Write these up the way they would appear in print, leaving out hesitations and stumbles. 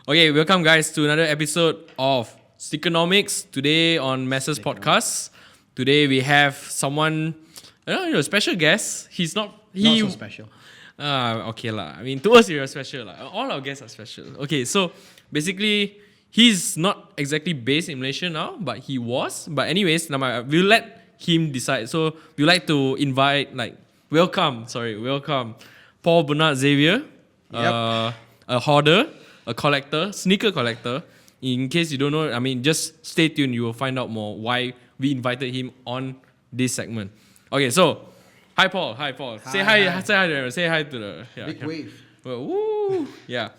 Okay, welcome guys to another episode of Sneakernomics. Today on Messers Podcast. Today we have someone, a special guest. He's not so special. Okay lah. I mean, to us you're special lah. All our guests are special. Okay, so basically he's not exactly based in Malaysia now, but he was. But anyways, we'll let him decide. So we like to invite, welcome Paul Bernard Xavier, a hoarder, a collector, sneaker collector. In case you don't know, I mean, just stay tuned. You will find out more why we invited him on this segment. Okay, so hi Paul. Say hi. Say hi to the Big wave. Well, woo, yeah.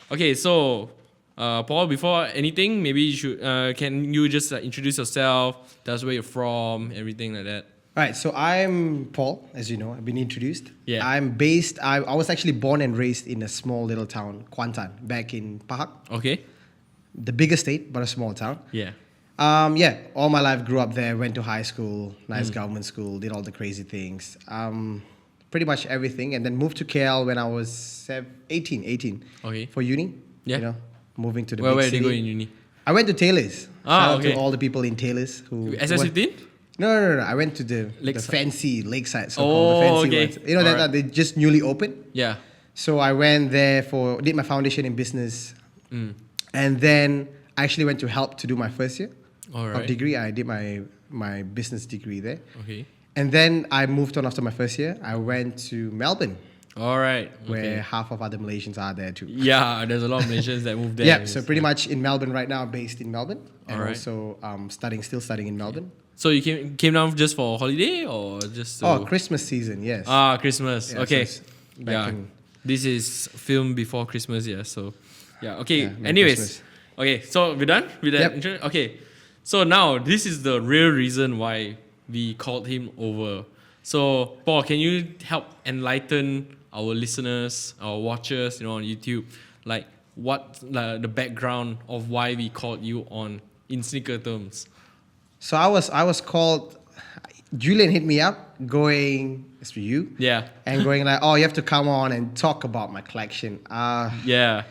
Okay, so Paul, before anything, maybe you should can you just introduce yourself, tell us where you're from, everything like that. All right, so I'm Paul, as you know. I've been introduced. Yeah. I was actually born and raised in a small little town, Kuantan, back in Pahang. Okay. The biggest state, but a small town. Yeah. All my life grew up there, went to high school, nice government school, did all the crazy things. Pretty much everything. And then moved to KL when I was 18. Okay. For uni. Yeah. You know, moving to the Where big did city. you go in uni? I went to Taylor's. Ah, Shout out okay. to all the people in Taylor's who... SS15? No. I went to the fancy Lakeside, so-called the fancy okay. ones. You know, that they just newly opened. Yeah. So I went there did my foundation in business. And then I actually went to help to do my first year of degree. I did my business degree there. Okay. And then I moved on after my first year. I went to Melbourne. All right. Where half of other Malaysians are there too. Yeah, there's a lot of Malaysians that moved there. Yeah, so pretty much in Melbourne right now, based in Melbourne. And Alright. also still studying in Melbourne. So you came down just for holiday or just Christmas season, yes. Christmas. Yeah, okay. so back in- This is filmed before Christmas, yeah. So yeah, okay. Yeah, Anyways. Christmas. Okay, so we're done with that Yep. intro? Okay. So now this is the real reason why we called him over. So Paul, can you help enlighten our listeners, our watchers, on YouTube, what the background of why we called you on in sneaker terms? So I was called. Julian hit me up, going it's for you. Yeah. And going like, oh, you have to come on and talk about my collection. Yeah.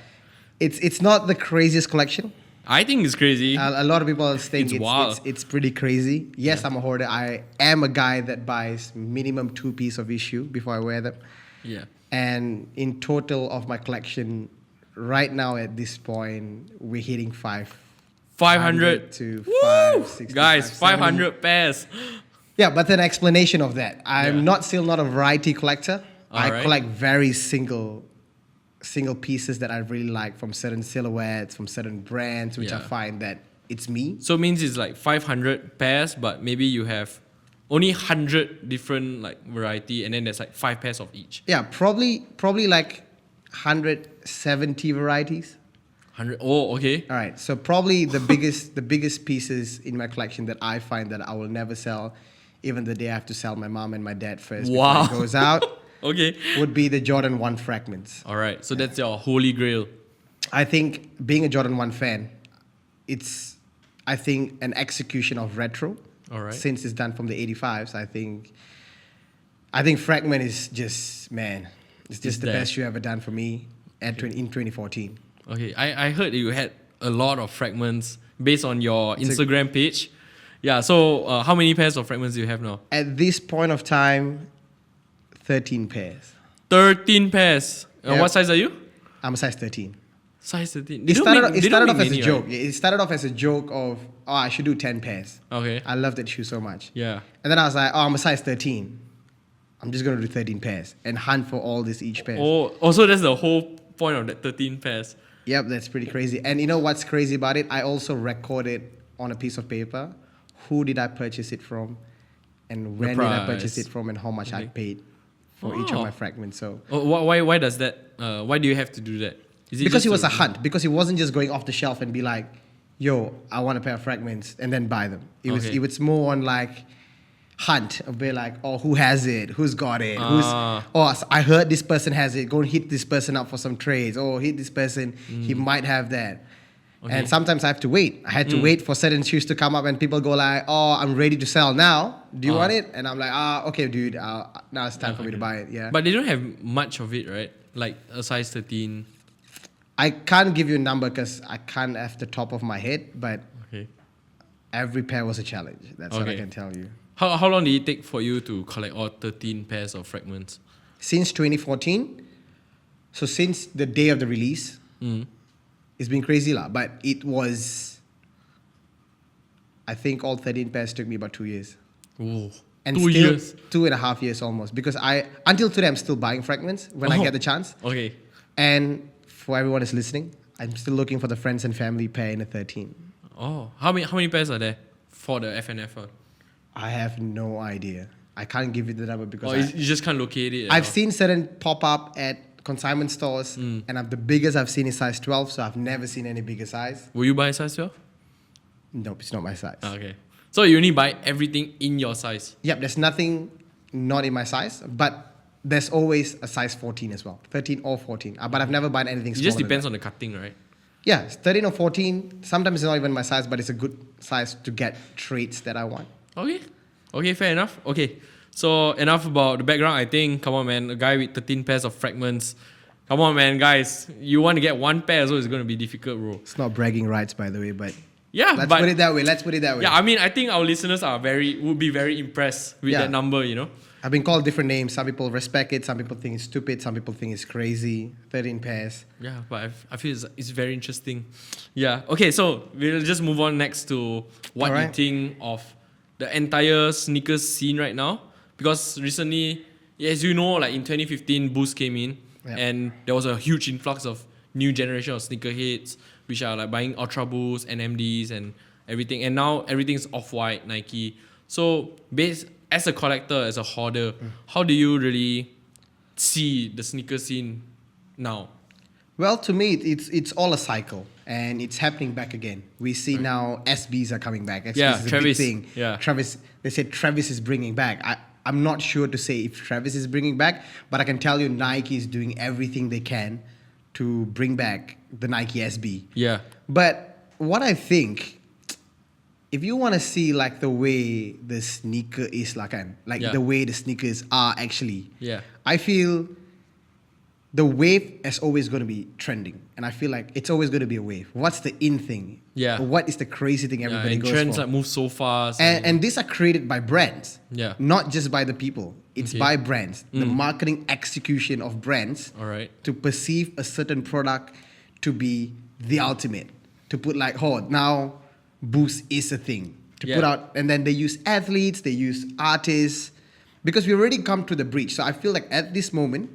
It's not the craziest collection. I think it's crazy. A lot of people think It's wild. it's pretty crazy. Yes, I'm a hoarder. I am a guy that buys minimum 2 pieces of issue before I wear them. Yeah. And in total of my collection, right now at this point, we're hitting 500 to Woo! 560. Guys, 570. 500 pairs. Yeah, but an explanation of that. I'm still not a variety collector. I Alright. collect very single pieces that I really like from certain silhouettes, from certain brands, which I Yeah. find that it's me. So it means it's 500 pairs, but maybe you have only 100 different variety, and then there's 5 pairs of each. Yeah, probably 170 varieties. 100. Oh, okay. All right, so probably the biggest pieces in my collection that I find that I will never sell, even the day I have to sell my mom and my dad first Wow. before it goes out, Okay. would be the Jordan 1 Fragments. All right. So that's your holy grail. I think being a Jordan 1 fan, it's, I think, an execution of retro. All right. Since it's done from the 85s, I think Fragment is just, man, it's just the there. best shoe ever done for me in 2014. Okay. I heard you had a lot of fragments based on your Instagram page. Yeah. So how many pairs of fragments do you have now? At this point of time, 13 pairs. 13 pairs. Yep. What size are you? I'm a size 13. Size 13. It started off as a many, joke. right? It started off as a joke of, oh, I should do 10 pairs. Okay. I love that shoe so much. Yeah. And then I was like, oh, I'm a size 13. I'm just going to do 13 pairs and hunt for all this each pair. Oh, so that's the whole point of that 13 pairs. Yep, that's pretty crazy. And you know what's crazy about it? I also recorded on a piece of paper who did I purchase it from and when did I purchase it from and how much I paid for each of my fragments. So why does that? Why do you have to do that? Is it because just it was to- a hunt. Because it wasn't just going off the shelf and be like, yo, I want a pair of fragments and then buy them. It was more on hunt, a bit like, oh, who has it? Who's got it? I heard this person has it. Go and hit this person up for some trades. Oh, hit this person. He might have that. Okay. And sometimes I have to wait. I had to wait for certain shoes to come up and people go like, oh, I'm ready to sell now. Do you want it? And I'm like, okay, dude, now it's time for me to buy it. Yeah. But they don't have much of it, right? Like a size 13. I can't give you a number because I can't have the top of my head, but Okay. every pair was a challenge. That's what I can tell you. How long did it take for you to collect all 13 pairs of fragments? Since 2014, so since the day of the release, it's been crazy lah. But it was, I think all 13 pairs took me about 2 years. Ooh. And 2 still years. 2.5 years almost. Because until today, I'm still buying fragments when I get the chance. Okay. And for everyone who's listening, I'm still looking for the friends and family pair in a 13. Oh, how many pairs are there for the FNF one? I have no idea. I can't give you the number because You just can't locate it. I've seen certain pop up at consignment stores, and the biggest I've seen is size 12, so I've never seen any bigger size. Will you buy size 12? Nope, it's not my size. Okay. So you only buy everything in your size? Yep, there's nothing not in my size, but there's always a size 14 as well, 13 or 14. But I've never bought anything It smaller. just than depends that. on the cutting, right? Yeah, it's 13 or 14. Sometimes it's not even my size, but it's a good size to get traits that I want. Okay. Okay, fair enough. Okay. So enough about the background, I think. Come on, man. A guy with 13 pairs of fragments. Come on, man, guys. You want to get one pair as well, it's going to be difficult, bro. It's not bragging rights, by the way, but Yeah, let's but put it that way. yeah, I mean, I think our listeners would be very impressed with Yeah. that number, you know? I've been called different names. Some people respect it. Some people think it's stupid. Some people think it's crazy. 13 pairs. Yeah, but I feel it's very interesting. Yeah. Okay, so we'll just move on next to what Alright. you think of the entire sneakers scene right now. Because recently, as you know, like in 2015, Boost came in Yeah. and there was a huge influx of new generation of sneakerheads, which are like buying Ultra Boost, NMDs and everything. And now everything's Off-White, Nike. So as a collector, as a hoarder, how do you really see the sneaker scene now? Well, to me, it's all a cycle, and it's happening back again. We see now SBs are coming back. SBs Yeah, is a Travis. big thing. Yeah. Travis. They said Travis is bringing back. I'm not sure to say if Travis is bringing back, but I can tell you Nike is doing everything they can to bring back the Nike SB. Yeah. But what I think, if you want to see like the way the sneaker is Yeah. the way the sneakers are actually, Yeah. I feel the wave is always going to be trending. And I feel like it's always going to be a wave. What's the in thing? Yeah. What is the crazy thing everybody and goes trends for? that move so fast. And these are created by brands. Yeah. Not just by the people. It's Okay. by brands. The marketing execution of brands All right. to perceive a certain product to be the ultimate. To put like, oh, now Boost is a thing. To Yeah. put out, and then they use athletes, they use artists, because we already come to the breach. So I feel like at this moment,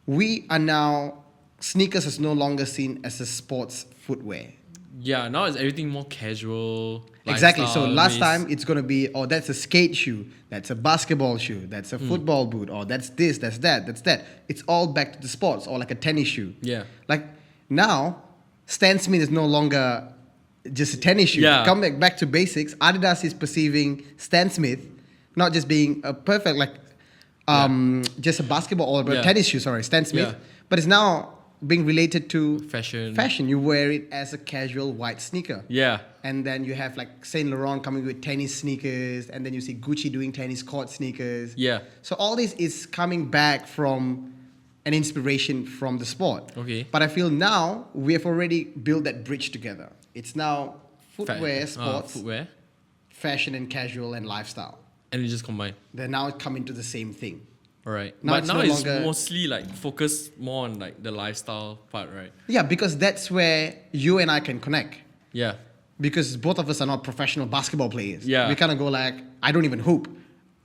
we are now, sneakers is no longer seen as a sports footwear. Yeah, now it's everything more casual. Exactly. So last lifestyle-based. time it's gonna be, oh, that's a skate shoe, that's a basketball shoe, that's a football boot, or that's this, that's that, that's that. It's all back to the sports, or like a tennis shoe. Yeah. Like now, Stan Smith is no longer just a tennis shoe. Yeah. Come back to basics. Adidas is perceiving Stan Smith not just being a perfect just a basketball or a Yeah. tennis shoe. Sorry, Stan Smith, Yeah. but it's now being related to Fashion. Fashion. You wear it as a casual white sneaker. Yeah. And then you have like Saint Laurent coming with tennis sneakers, and then you see Gucci doing tennis court sneakers. Yeah. So all this is coming back from an inspiration from the sport. Okay. But I feel now we have already built that bridge together. It's now footwear, sports, Footwear. fashion and casual and lifestyle. And you just combine. They're now coming to the same thing. All right. Now but it's now no it's longer- mostly like focused more on like the lifestyle part, right? Yeah, because that's where you and I can connect. Yeah. Because both of us are not professional basketball players. Yeah. We kind of go like, I don't even hoop.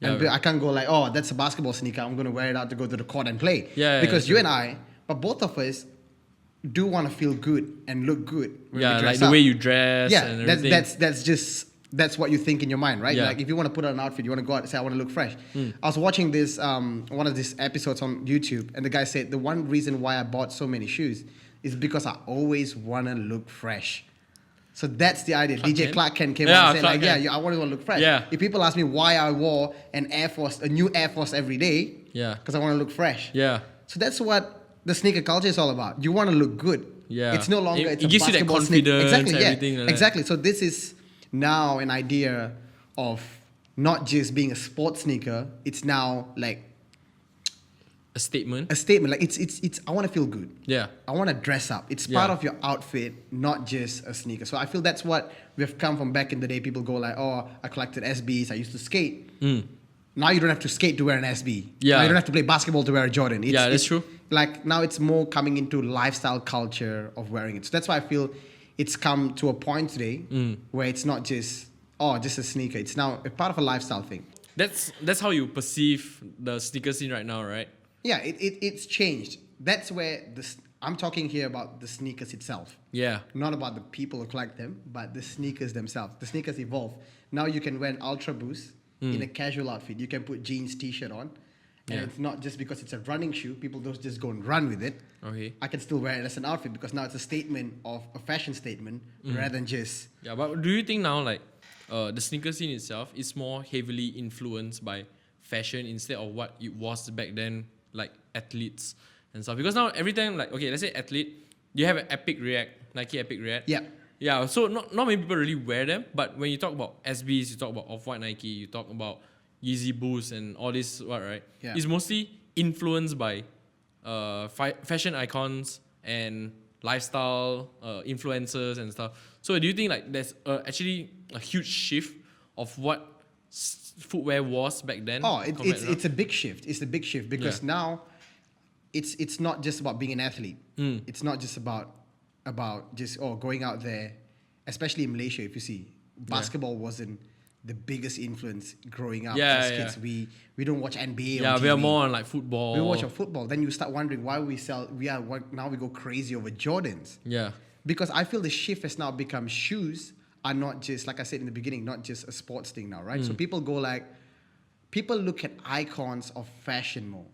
And Yeah. I can't go like, oh, that's a basketball sneaker. I'm going to wear it out to go to the court and play. Yeah, Because yeah, you sure. and I, but both of us do want to feel good and look good. When Yeah, we like dress the up. way you dress Yeah, and everything. that's what you think in your mind, right? Yeah. Like if you want to put on an outfit, you want to go out and say, I want to look fresh. I was watching this, one of these episodes on YouTube, and the guy said, the one reason why I bought so many shoes is because I always want to look fresh. So that's the idea. DJ Kent? Clark Kent came Yeah, out and said, Clark like, Kent. yeah, I want to look fresh. Yeah. If people ask me why I wore a new Air Force every day, Yeah. because I want to look fresh. Yeah. So that's what the sneaker culture is all about. You want to look good. Yeah. It's no longer, It- it's it a gives you that basketball sneaker. confidence, Exactly, yeah. everything like that. Exactly. So this is now an idea of not just being a sports sneaker. It's now like a statement. A statement. Like it's. I want to feel good. Yeah. I want to dress up. It's Yeah. part of your outfit, not just a sneaker. So I feel that's what we've come from back in the day. People go like, oh, I collected SBs. I used to skate. Now you don't have to skate to wear an SB. Yeah. Now you don't have to play basketball to wear a Jordan. That's true. Like now it's more coming into lifestyle culture of wearing it. So that's why I feel it's come to a point today where it's not just a sneaker. It's now a part of a lifestyle thing. That's how you perceive the sneaker scene right now, right? Yeah, it's changed. That's where I'm talking here about the sneakers itself. Yeah. Not about the people who collect them, but the sneakers themselves. The sneakers evolve. Now you can wear an Ultra Boost in a casual outfit. You can put jeans, t-shirt on. And it's not just because it's a running shoe. People don't just go and run with it. Okay. I can still wear it as an outfit because now it's a statement of a fashion statement rather than just... Yeah, but do you think now like the sneaker scene itself is more heavily influenced by fashion instead of what it was back then, like athletes and stuff? Because now every time, like, okay, let's say athlete, you have an Nike Epic React. Yeah. Yeah, so not many people really wear them, but when you talk about SBs, you talk about Off-White Nike, you talk about Yeezy Boost and all this, right? Yeah. It's mostly influenced by fashion icons and lifestyle influencers and stuff. So do you think like there's actually a huge shift of what footwear was back then? Oh, it's a big shift. It's a big shift because now it's not just about being an athlete. It's not just about just going out there, especially in Malaysia. If you see, basketball wasn't the biggest influence growing up as kids. We don't watch NBA. Yeah, on TV. we are more on like football. We watch on football. Then you start wondering why now we go crazy over Jordans. Yeah. Because I feel the shift has now become shoes are not just, like I said in the beginning, not just a sports thing now, right? So people look at icons of fashion more.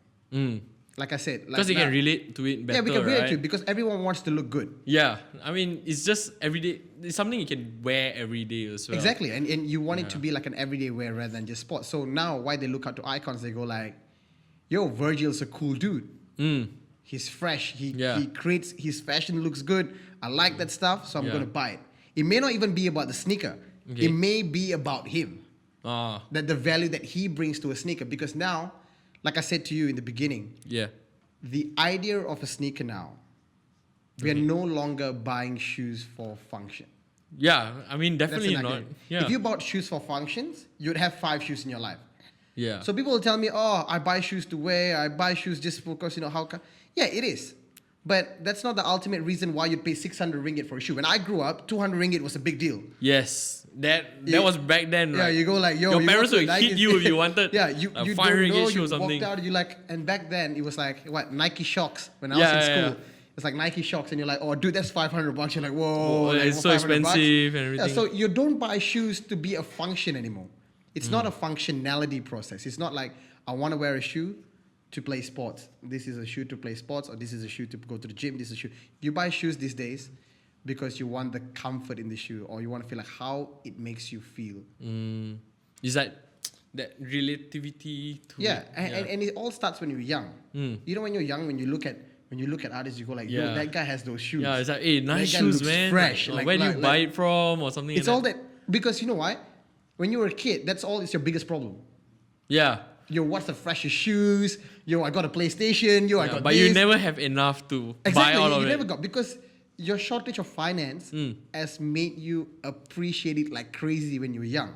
Like I said, because they can relate to it better. Yeah, we can relate right? to it because everyone wants to look good. Yeah, I mean, it's just everyday. It's something you can wear every day as well. Exactly, and you want it to be like an everyday wear rather than just sports. So now, why they look out to icons, they go like, "Yo, Virgil's a cool dude. He's fresh. He creates his fashion looks good. I like that stuff, so I'm gonna buy it." It may not even be about the sneaker. Okay. It may be about him. Ah, That the value that he brings to a sneaker. Because now, like I said to you in the beginning, yeah, the idea of a sneaker now, we are no longer buying shoes for function. yeah. I mean, definitely That's an not. idea. Yeah, If you bought shoes for functions, you'd have 5 shoes in your life. yeah. So people will tell me, "Oh, I buy shoes to wear. I buy shoes just because how come?" Yeah, it is. But that's not the ultimate reason why you'd pay 600 ringgit for a shoe. When I grew up, 200 ringgit was a big deal. Yes, that was back then, right? Yeah, you go like, "Yo, your you parents want would to hit you if you wanted. Yeah, you a don't 500 know, shoe you or something. walked out, you like, and back then it was like what Nike Shocks when I was in school. It's like Nike Shocks, and you're like, "Oh, dude, that's $500." You're like, "Whoa, like, it's so expensive and everything. Yeah, so you don't buy shoes to be a function anymore. It's not a functionality process. It's not like I want to wear a shoe to play sports. This is a shoe to play sports, or this is a shoe to go to the gym. This is a shoe. You buy shoes these days because you want the comfort in the shoe, or you want to feel like how it makes you feel. Is that relativity to it? And it all starts when you're young. You know, when you're young, when you look at artists, you go like, "Yo, that guy has those shoes." Yeah, it's like, hey, nice That guy shoes, looks man. fresh. Like, where do you buy it from or something? It's like all that because you know why? When you were a kid, that's all. It's your biggest problem. Yeah. Yo, what's the freshest shoes? Yo, I got a PlayStation. Yo, I got but this. you never have enough to buy all of you it. never got because your shortage of finance has made you appreciate it like crazy when you were young.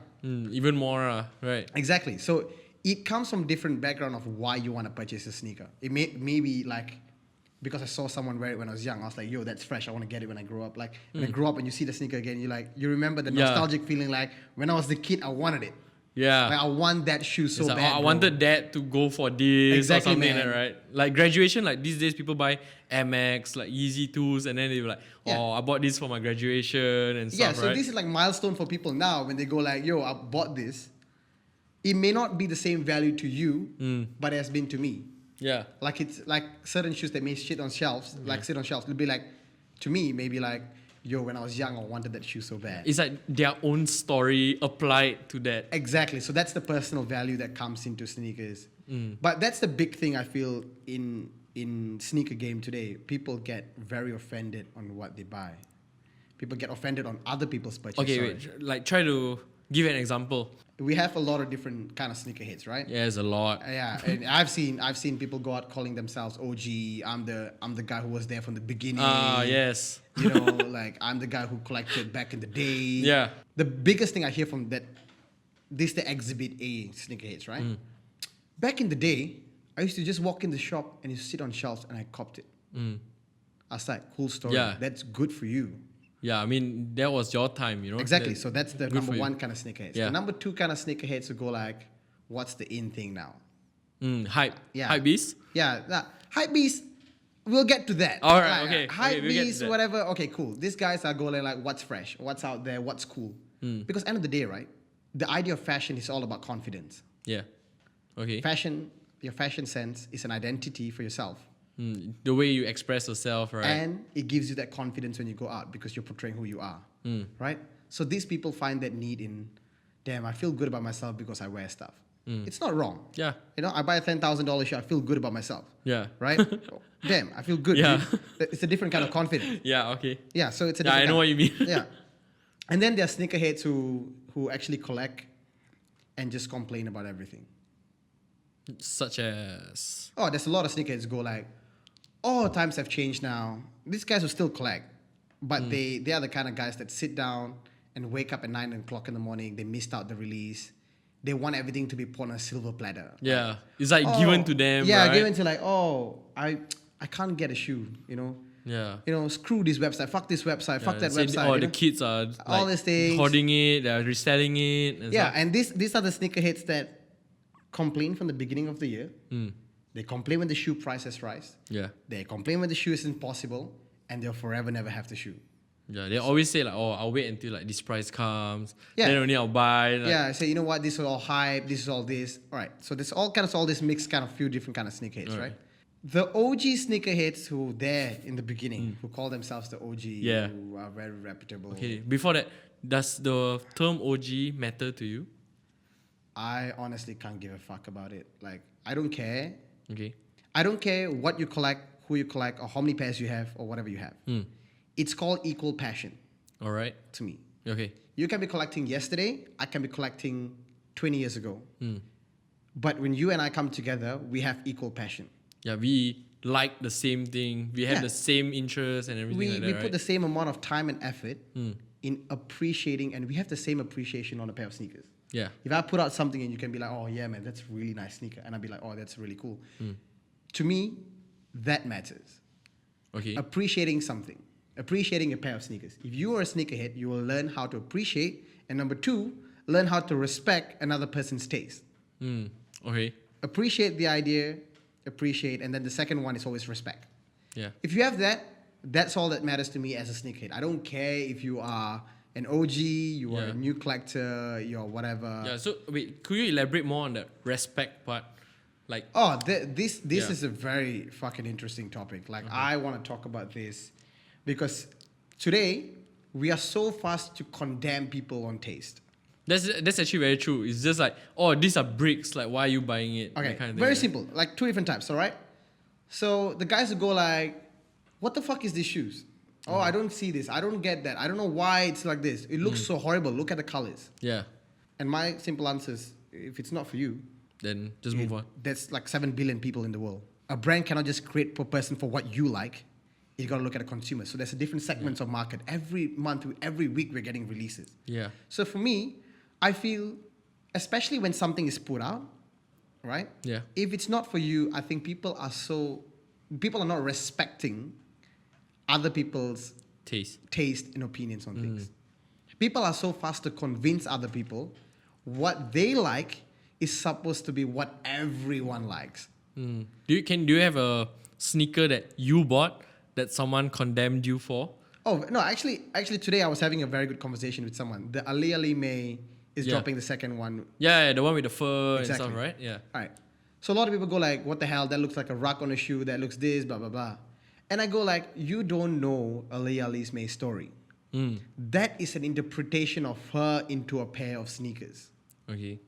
Even more, right? Exactly. So it comes from different background of why you want to purchase a sneaker. It may be like because I saw someone wear it when I was young. I was like, "Yo, that's fresh. I want to get it when I grow up." Like when I grow up and you see the sneaker again, you remember the nostalgic feeling like when I was the kid, I wanted it. Yeah. Like I want that shoe so like, bad. I wanted that to go for this Exactly, or something man. like that, right? Like graduation, like these days people buy Air Max, like Yeezy 2s, and then they're like, "Oh, I bought this for my graduation and stuff." Yeah, so right? this is like milestone for people now when they go like, "Yo, I bought this." It may not be the same value to you, but it has been to me. Yeah. Like it's like certain shoes that may sit on shelves, it'll be like, to me, maybe like, "Yo, when I was young, I wanted that shoe so bad." It's like their own story applied to that. Exactly. So that's the personal value that comes into sneakers. But that's the big thing I feel in sneaker game today. People get very offended on what they buy. People get offended on other people's purchases. Okay, wait. Like try to give an example. we have a lot of different kind of sneakerheads, right? Yeah, there's a lot. Yeah, and I've seen people go out calling themselves OG. I'm the guy who was there from the beginning. Yes. You know, like I'm the guy who collected back in the day. Yeah. The biggest thing I hear from that, this the Exhibit A sneakerheads, right? Back in the day, I used to just walk in the shop and you sit on shelves and I copped it. I was like, cool story. Yeah. That's good for you. Yeah, I mean, that was your time, you know? Exactly. So that's the good number for you. one kind of sneakerheads. Yeah. The number two kind of sneakerheads would go like, what's the in thing now? Hype. Yeah. Hype beast? Yeah. Hype beast, we'll get to that. All right, okay. Hype we'll get to beast, that. whatever. Okay, cool. These guys are going like, what's fresh? What's out there? What's cool? Because end of the day, right? The idea of fashion is all about confidence. Yeah. Okay. Fashion, your fashion sense is an identity for yourself. The way you express yourself, right? And it gives you that confidence when you go out because you're portraying who you are, right? So these people find that need in, damn, I feel good about myself because I wear stuff. It's not wrong. Yeah. You know, I buy a $10,000 shirt, I feel good about myself. Yeah. Right? Damn, I feel good. Yeah. Dude. It's a different kind of confidence. Yeah, okay. Yeah, so it's a Yeah, I different know what you mean. Yeah. And then there are sneakerheads who actually collect and just complain about everything. Such as... Oh, there's a lot of sneakerheads go like, oh, times have changed now. These guys will still collect, but they are the kind of guys that sit down and wake up at 9 o'clock in the morning. They missed out the release. They want everything to be put on a silver platter. Yeah. It's like given to them, right? given to like, I can't get a shoe, you know? Yeah. You know, screw this website, fuck this website, fuck that website. Oh, you the know? kids are like All these things. hoarding it, they're reselling it. And Yeah, stuff. and these are the sneakerheads that complain from the beginning of the year. They complain when the shoe price has risen. Yeah. They complain when the shoe isn't possible, and they'll forever never have the shoe. Yeah, they always say like, oh, I'll wait until like this price comes. Yeah. Then only I'll buy. Like, Yeah, I say, you know what, this is all hype, this is all this. All right, so there's all this mixed kind of few different kind of sneakerheads, All right? right. The OG sneakerheads who were there in the beginning, who call themselves the OG, Yeah. who are very reputable. Okay, before that, does the term OG matter to you? I honestly can't give a fuck about it. Like, I don't care. Okay. I don't care what you collect, who you collect, or how many pairs you have, or whatever you have. It's called equal passion All right. to me. Okay. You can be collecting yesterday, I can be collecting 20 years ago. But when you and I come together, we have equal passion. Yeah, we like the same thing. We have Yeah. the same interests and everything like that, We right? put the same amount of time and effort in appreciating, and we have the same appreciation on a pair of sneakers. Yeah. If I put out something and you can be like, oh yeah, man, that's a really nice sneaker. And I'll be like, oh, that's really cool. To me, that matters. Okay. Appreciating something. Appreciating a pair of sneakers. If you are a sneakerhead, you will learn how to appreciate. And number two, learn how to respect another person's taste. Okay. Appreciate the idea, appreciate, and then the second one is always respect. Yeah. If you have that, that's all that matters to me as a sneakerhead. I don't care if you are an OG, you are Yeah. a new collector, you're whatever. Yeah. So wait, could you elaborate more on the respect part? Like, Oh, this Yeah. is a very fucking interesting topic. Like, I want to talk about this because today we are so fast to condemn people on taste. that's actually very true. It's just like, oh, these are bricks. Like, why are you buying it? Okay, That kind of thing, very right? simple. Like two different types, all right? So the guys who go like, what the fuck is these shoes? Oh, I don't see this. I don't get that. I don't know why it's like this. It looks so horrible. Look at the colors. Yeah. And my simple answer is, if it's not for you, Then just move on. there's like 7 billion people in the world. A brand cannot just create per person for what you like. You got to look at the consumer. So there's a different segments of market. Every month, every week, we're getting releases. Yeah. So for me, I feel, especially when something is put out, right? Yeah. If it's not for you, I think people are not respecting other people's Taste. taste and opinions on things. People are so fast to convince other people what they like is supposed to be what everyone likes. Do you have a sneaker that you bought that someone condemned you for? Oh no, actually today I was having a very good conversation with someone. The Alealimay is Yeah. dropping the second one. Yeah, the one with the fur Exactly. and stuff, right? Yeah. All right. So a lot of people go like, what the hell? That looks like a rock on a shoe. That looks this, blah, blah, blah. And I go like, you don't know Alealimay's story. That is an interpretation of her into a pair of sneakers. Okay.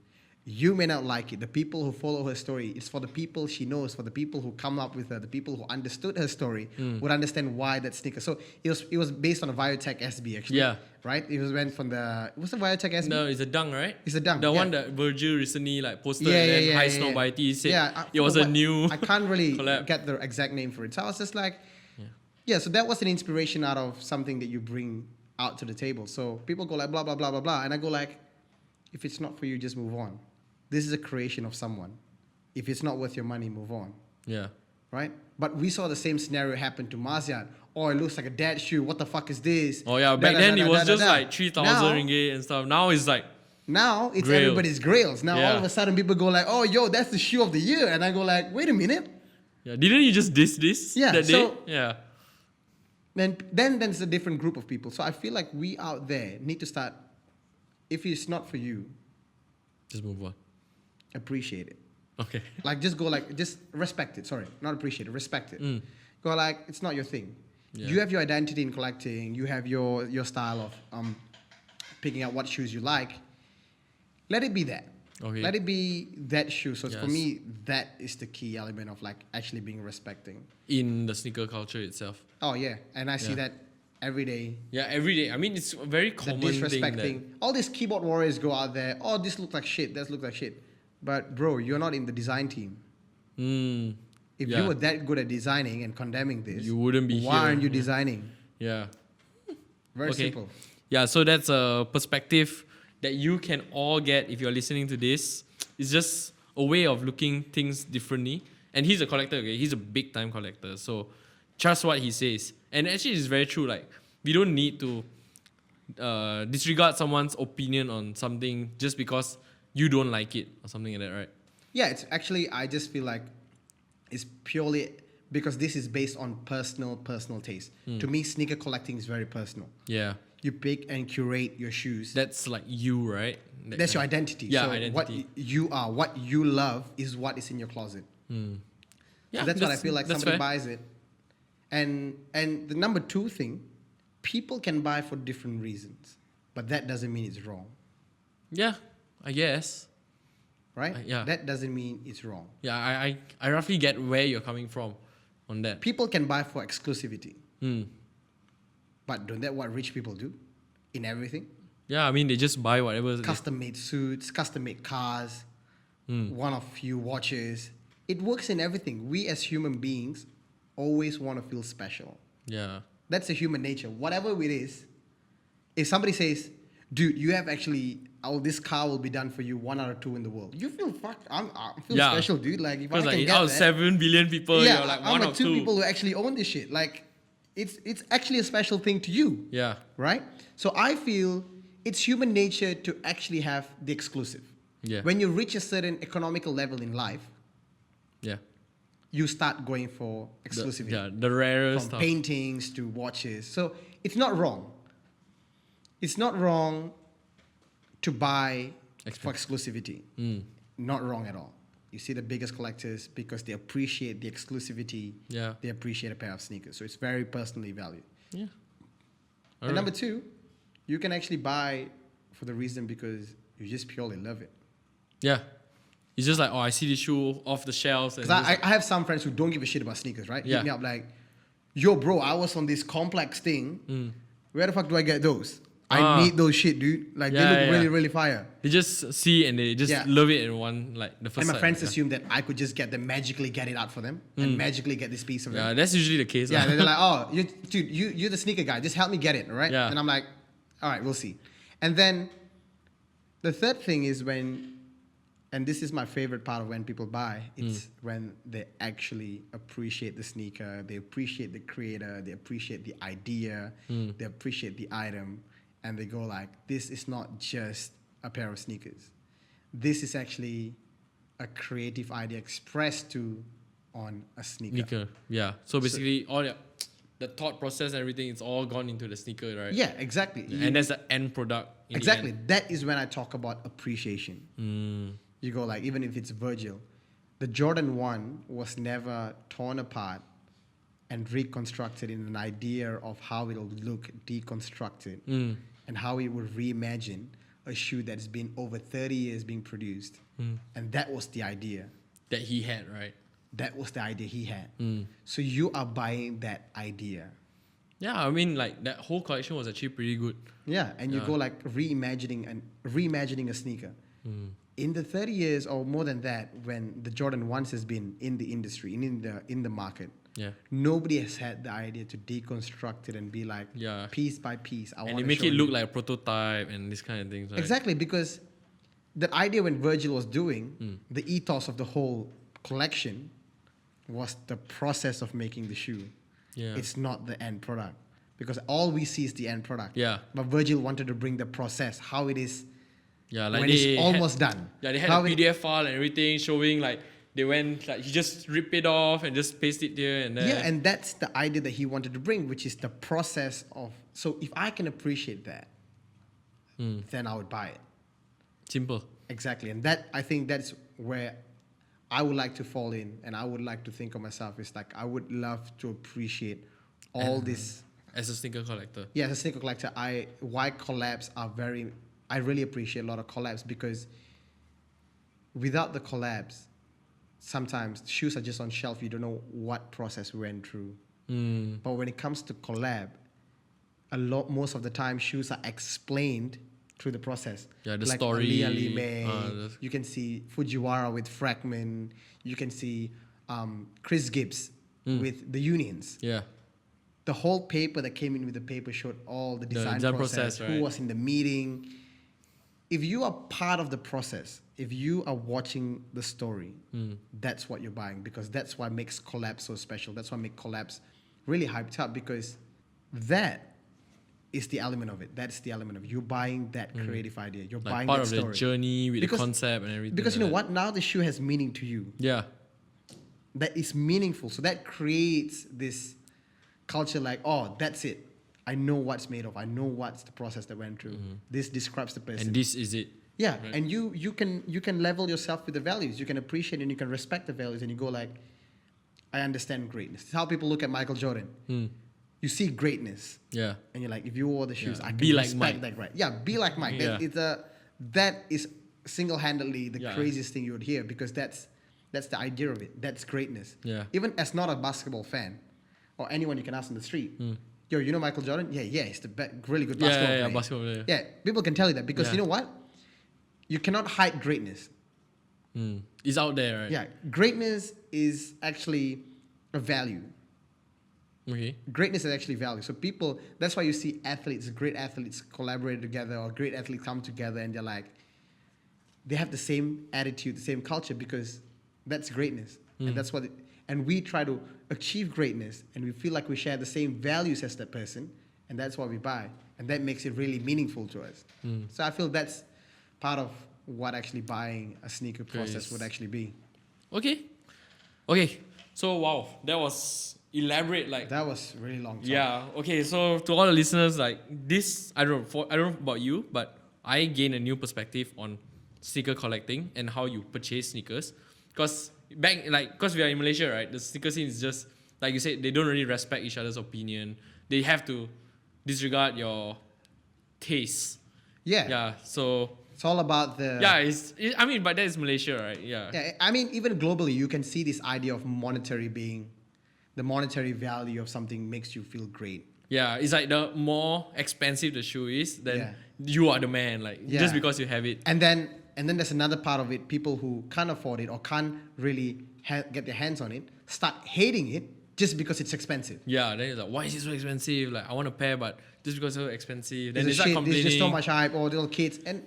You may not like it. The people who follow her story, it's for the people she knows, for the people who come up with her, the people who understood her story would understand why that sneaker. So it was based on a Viotech SB actually. Yeah. Right? It was went from what's the Viotech SB? No, it's a dunk, right? It's a dunk. The yeah. one that Virgil recently like posted and then High Snob IT said it was a new I can't really collab. get the exact name for it. So I was just like, so that was an inspiration out of something that you bring out to the table. So people go like blah, blah, blah, blah, blah. And I go like, if it's not for you, just move on. This is a creation of someone. If it's not worth your money, move on. Yeah. Right? But we saw the same scenario happen to Mazian. Oh, it looks like a dad shoe. What the fuck is this? Oh yeah, back then it was just like 3,000 ringgit and stuff. Now it's like now it's grail. Everybody's grails. Now all of a sudden people go like, oh yo, that's the shoe of the year. And I go like, wait a minute. Yeah, didn't you just diss this that day? Yeah. Then there's a different group of people. So I feel like we out there need to start, if it's not for you, just move on. Appreciate it. Okay. Like just go like, just respect it. Sorry, not appreciate it, respect it. Go like, it's not your thing. Yeah. You have your identity in collecting. You have your style of picking out what shoes you like. Let it be that. Okay. Let it be that shoe. So for me, that is the key element of like actually being respecting. In the sneaker culture itself. Oh yeah. And I see that every day. Yeah, every day. I mean, it's a very common thing. Disrespecting. All these keyboard warriors go out there. Oh, this looks like shit. That looks like shit. But bro, you're not in the design team. If you were that good at designing and condemning this, you wouldn't be Why aren't you designing? Yeah. Very simple. Yeah, so that's a perspective that you can all get if you're listening to this. It's just a way of looking things differently. And he's a collector, okay? He's a big time collector. So trust what he says. And actually it's very true. Like, we don't need to disregard someone's opinion on something just because you don't like it or something like that, right? Yeah, it's actually, I just feel like it's purely because this is based on personal taste. To me, sneaker collecting is very personal. Yeah. You pick and curate your shoes. That's like you, right? That's your identity. Yeah, so identity. What you are, what you love is what is in your closet. Yeah, so that's what I feel like somebody fair. buys it. And the number two thing, people can buy for different reasons, but that doesn't mean it's wrong. Yeah, I guess. Right? Yeah. That doesn't mean it's wrong. Yeah, I roughly get where you're coming from on that. People can buy for exclusivity. But don't that what rich people do in everything? Yeah, I mean, they just buy whatever. Custom-made suits, custom-made cars, one of few watches. It works in everything. We as human beings always want to feel special. Yeah. That's a human nature. Whatever it is, if somebody says, dude, you have actually, this car will be done for you 1 out of 2 in the world. You feel, I feel special, dude. Like, if I can like, get out of that, 7 billion people, you're like I'm one like of 2 two people who actually own this shit. Like, it's actually a special thing to you. Yeah. Right? So I feel it's human nature to actually have the exclusive. Yeah. When you reach a certain economical level in life, Yeah. you start going for exclusivity. The rarest From stuff. paintings to watches. So it's not wrong. It's not wrong to buy for exclusivity. Not wrong at all. You see the biggest collectors, because they appreciate the exclusivity, Yeah. they appreciate a pair of sneakers. So it's very personally valued. Yeah. And number 2, you can actually buy for the reason because you just purely love it. Yeah. It's just like, oh, I see this shoe off the shelves. Because I have some friends who don't give a shit about sneakers, right? Yeah. Hit me up like, yo, bro, I was on this complex thing. Where the fuck do I get those? I need those shit, dude. Like, they look really, really fire. They just see and they just love it in one, like the first And my sight, friends assume that I could just magically get it out for them and magically get this piece of Yeah, them. that's usually the case. Yeah, they're like, oh, you're the sneaker guy. Just help me get it, all right? Yeah. And I'm like, all right, we'll see. And then the third thing is and this is my favorite part of when people buy, it's when they actually appreciate the sneaker, they appreciate the creator, they appreciate the idea, they appreciate the item, and they go like, this is not just a pair of sneakers. This is actually a creative idea expressed on a sneaker. Yeah. So basically, all the thought process and everything, it's all gone into the sneaker, right? Yeah, exactly. And that's the end product. Exactly. That is when I talk about appreciation. You go like, even if it's Virgil, the Jordan 1 was never torn apart and reconstructed in an idea of how it'll look deconstructed and how it would reimagine. a shoe that's been over 30 years being produced. And that was the idea. That he had, right? That was the idea he had. So you are buying that idea. Yeah, I mean, like, that whole collection was actually pretty good. Yeah, and you go like reimagining a sneaker. In the 30 years or more than that, when the Jordan 1s has been in the industry, in the market, nobody has had the idea to deconstruct it and be like, piece by piece. And they make it look like a prototype and this kind of things, right? Exactly, because the idea when Virgil was doing, the ethos of the whole collection was the process of making the shoe. It's not the end product. Because all we see is the end product. But Virgil wanted to bring the process, how it is like when it's almost done. Yeah, they had a PDF file and everything showing like they went like he just ripped it off and just pasted it there and there. Yeah, and that's the idea that he wanted to bring, which is the process of. So if I can appreciate that, then I would buy it. Simple. Exactly, and that I think that's where I would like to fall in, and I would like to think of myself is like I would love to appreciate all this. As a sneaker collector. Yeah, as a sneaker collector, why collabs are very. I really appreciate a lot of collabs because without the collabs, sometimes shoes are just on shelf. You don't know what process we went through. But when it comes to collab, most of the time shoes are explained through the process. Yeah, the like story. Alealimay, you can see Fujiwara with Fragment. You can see Chris Gibbs with the Unions. Yeah. The whole paper that came in with the paper showed all the design process, right? Who was in the meeting. If you are part of the process, if you are watching the story, that's what you're buying because that's what makes collabs so special. That's what makes collabs really hyped up because that is the element of it. That's the element of it. You're buying that creative idea. You're like buying part that of story. the journey with the concept and everything. Because you know what? Now the shoe has meaning to you. Yeah. That is meaningful. So that creates this culture like, oh, that's it. I know what's made of. I know what's the process that went through. This describes the person. And this is it. Yeah, right? and you can level yourself with the values. You can appreciate and you can respect the values, and you go like, I understand greatness. It's how people look at Michael Jordan. You see greatness. Yeah. And you're like, if you wore the shoes, I can be like respect Mike. that. Right? Yeah, be like Mike. Yeah. That is single-handedly the craziest thing you would hear because that's the idea of it. That's greatness. Yeah. Even as not a basketball fan, or anyone you can ask on the street. Yo, you know Michael Jordan? Yeah, he's the really good basketball player. Yeah, basketball player. Yeah, people can tell you that because you know what? You cannot hide greatness. It's out there, right? Yeah, greatness is actually a value. Okay. Greatness is actually value. So people, that's why you see great athletes collaborate together or great athletes come together and they're like, they have the same attitude, the same culture because that's greatness. And that's what and we try to achieve greatness and we feel like we share the same values as that person and that's what we buy. And that makes it really meaningful to us. So I feel that's part of what actually buying a sneaker process would actually be. Okay. So wow, that was elaborate. Like that was really long. Yeah. Okay. So to all the listeners, like this, I don't know about you, but I gained a new perspective on sneaker collecting and how you purchase sneakers. Because we are in Malaysia, right? The sneaker scene is just like you said, they don't really respect each other's opinion. They have to disregard your taste. Yeah. So it's all about the. Yeah. I mean, but that is Malaysia, right? Yeah. Yeah. I mean, even globally, you can see this idea of monetary being, the monetary value of something makes you feel great. Yeah, it's like the more expensive the shoe is, then you are the man. Like just because you have it. And then there's another part of it. People who can't afford it or can't really get their hands on it start hating it just because it's expensive. Yeah, then it's like, why is it so expensive? Like I want a pair, but just because it's so expensive, then they start There's complaining. just so much hype or little kids. And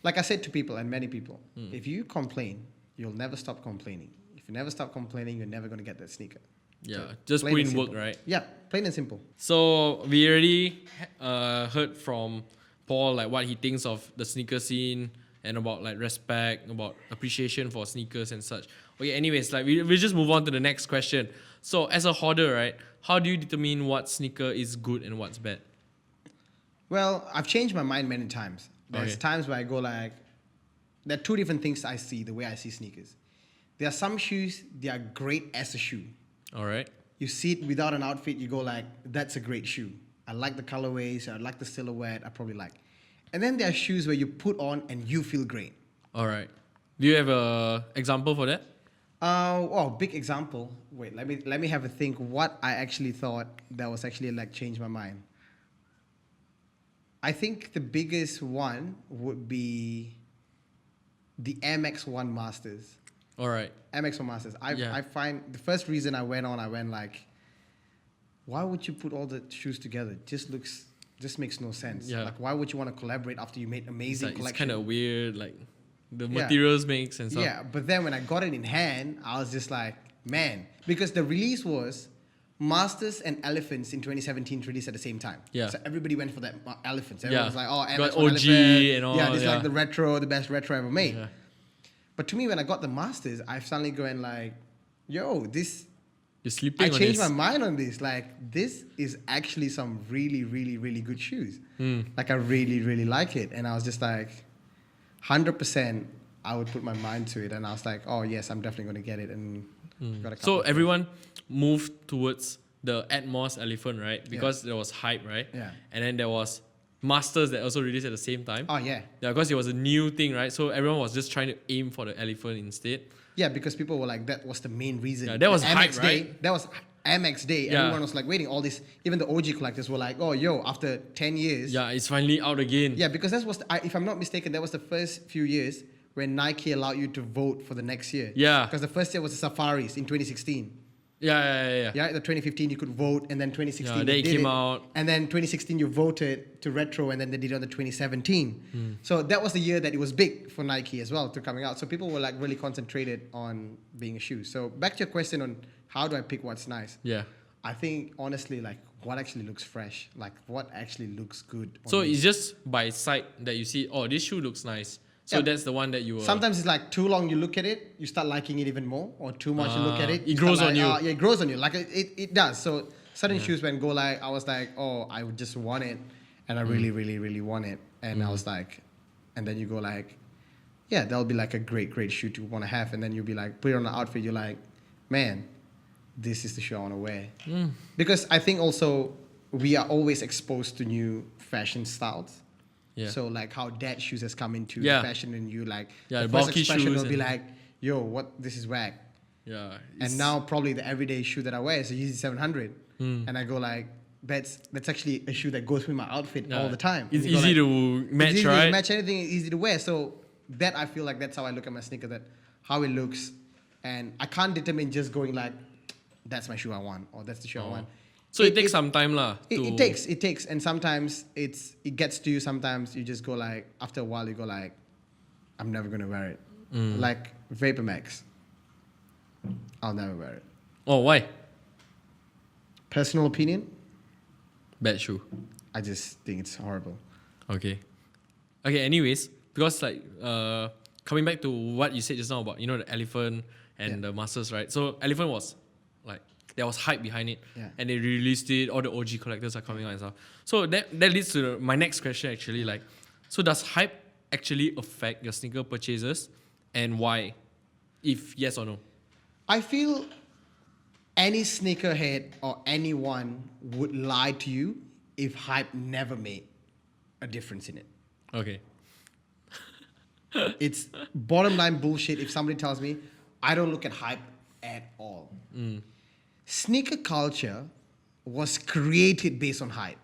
like I said to people and many people, if you complain, you'll never stop complaining. If you never stop complaining, you're never going to get that sneaker. Yeah, So just plain put and in work, simple. right? Yeah, plain and simple. So we already heard from Paul like what he thinks of the sneaker scene and about like respect, about appreciation for sneakers and such. Okay, anyways, like we'll just move on to the next question. So as a hoarder, right, how do you determine what sneaker is good and what's bad? Well, I've changed my mind many times. There's times where I go like, there are two different things I see, the way I see sneakers. There are some shoes, they are great as a shoe. All right. You see it without an outfit, you go like, that's a great shoe. I like the colorways, I like the silhouette, I probably like. And then there are shoes where you put on and you feel great. All right. Do you have a example for that? Big example. Wait, let me have a think. What I actually thought that was actually like changed my mind. I think the biggest one would be the MX1 Masters. All right. MX1 Masters. I find the first reason I went like, why would you put all the shoes together? Just makes no sense. Yeah. Like, why would you want to collaborate after you made amazing collection? It's kind of weird. Like the materials make sense. Yeah, but then when I got it in hand, I was just like, man, because the release was Masters and Elephants in 2017 released at the same time. Yeah. So everybody went for that Elephants. Everyone was like, oh, MX1 got OG Elephant. and all. Yeah, this is like the best retro ever made. Yeah. But to me, when I got the Masters, I suddenly going like, yo, this... You're sleeping on this. I changed my mind on this. Like, this is actually some really, really, really good shoes. Like, I really, really like it. And I was just like, 100% I would put my mind to it. And I was like, oh, yes, I'm definitely going to get it. And got a couple So everyone moved towards the Atmos Elephant, right? Because there was hype, right? Yeah. And then there was Masters that also released at the same time. Oh, yeah. Yeah, because it was a new thing, right? So everyone was just trying to aim for the Elephant instead. Yeah, because people were like, that was the main reason. Yeah, that was hype, Day, right? That was MX Day. Yeah. Everyone was like waiting. All this, even the OG collectors were like, oh, yo, after 10 years. Yeah, it's finally out again. Yeah, because that was, if I'm not mistaken, that was the first few years when Nike allowed you to vote for the next year. Yeah. Because the first year was the Safaris in 2016. Yeah. Yeah, the 2015 you could vote, and then 2016 they did came it. out. And then 2016 you voted to retro, and then they did it on the 2017. So that was the year that it was big for Nike as well to coming out. So people were like really concentrated on being a shoe. So back to your question on how do I pick what's nice? Yeah. I think honestly, like what actually looks fresh, like what actually looks good. So it's just by sight that you see, oh, this shoe looks nice. So that's the one that you were... Sometimes it's like too long you look at it, you start liking it even more, or too much you look at it. It grows on you. Yeah, it grows on you. Like it does. So certain shoes when go like, I was like, oh, I would just want it. And I really, really, really want it. And I was like, and then you go like, yeah, that'll be like a great, great shoe to want to have. And then you'll be like, put it on the outfit, you're like, man, this is the shoe I want to wear. Because I think also we are always exposed to new fashion styles. Yeah. So like how dad shoes has come into fashion, and you like the the first bulky expression shoes will be like, yo, what, this is whack. Yeah. And now probably the everyday shoe that I wear is a Yeezy 700. And I go like, that's actually a shoe that goes with my outfit all the time. It's And you go easy like, to match, it's easy right? to match anything, it's easy to wear. So that I feel like that's how I look at my sneaker, that how it looks. And I can't determine just going like, that's my shoe I want, or that's the shoe I want. So it takes some time lah. It takes, and sometimes it gets to you. Sometimes you just go like, after a while you go like, I'm never gonna wear it. Like Vapor Max, I'll never wear it. Oh, why? Personal opinion, Bad shoe. I just think it's horrible. Okay. Anyways, because like coming back to what you said just now about the Elephant and the Masters, right? So Elephant was like, there was hype behind it, and they released it. All the OG collectors are coming out and stuff. So that leads to my next question actually. Like, so does hype actually affect your sneaker purchases, and why? If yes or no? I feel any sneakerhead or anyone would lie to you if hype never made a difference in it. Okay. It's bottom line bullshit if somebody tells me I don't look at hype at all. Sneaker culture was created based on hype.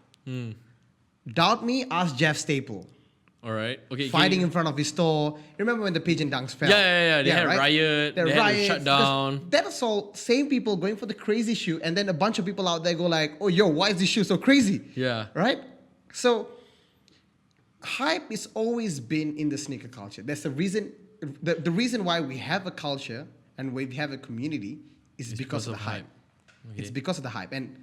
Doubt me, ask Jeff Staple. All right. Okay. Fighting in front of his store. Remember when the pigeon dunks fell? Yeah. They had right? riot. They had to shut down. That's all same people going for the crazy shoe, and then a bunch of people out there go like, oh, yo, why is this shoe so crazy? Yeah. Right? So hype has always been in the sneaker culture. That's the reason. The reason why we have a culture and we have a community is because of the hype. Okay. It's because of the hype. And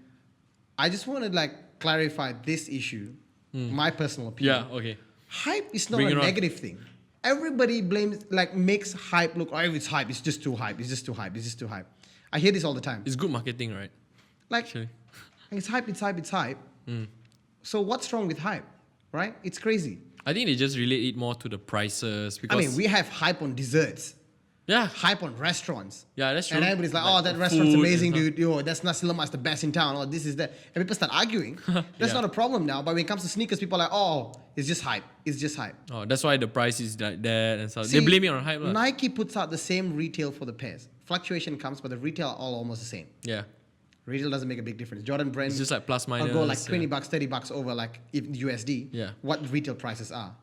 I just want to like clarify this issue, my personal opinion. Yeah, okay. Hype is not Bring a it on. negative thing. Everybody blames, like makes hype look, oh, it's hype, it's just too hype, it's just too hype, it's just too hype. I hear this all the time. It's good marketing, right? Like, Actually. it's hype, it's hype, it's hype. So what's wrong with hype, right? It's crazy. I think they just relate it more to the prices because I mean, we have hype on desserts. Yeah. Hype on restaurants. Yeah, that's true. And everybody's like, Like oh, that the restaurant's food amazing, and dude. Yo, that's nasi lemak is the best in town. Or this is that. And people start arguing. That's Yeah. not a problem now. But when it comes to sneakers, people are like, oh, it's just hype. It's just hype. Oh, that's why the price is like that and stuff. See, They blame it on hype. Nike puts out the same retail for the pairs. Fluctuation comes, but the retail are all almost the same. Yeah. Retail doesn't make a big difference. Jordan brand It's just like plus will minus. go like 20 bucks, 30 bucks over like USD. Yeah. What retail prices are.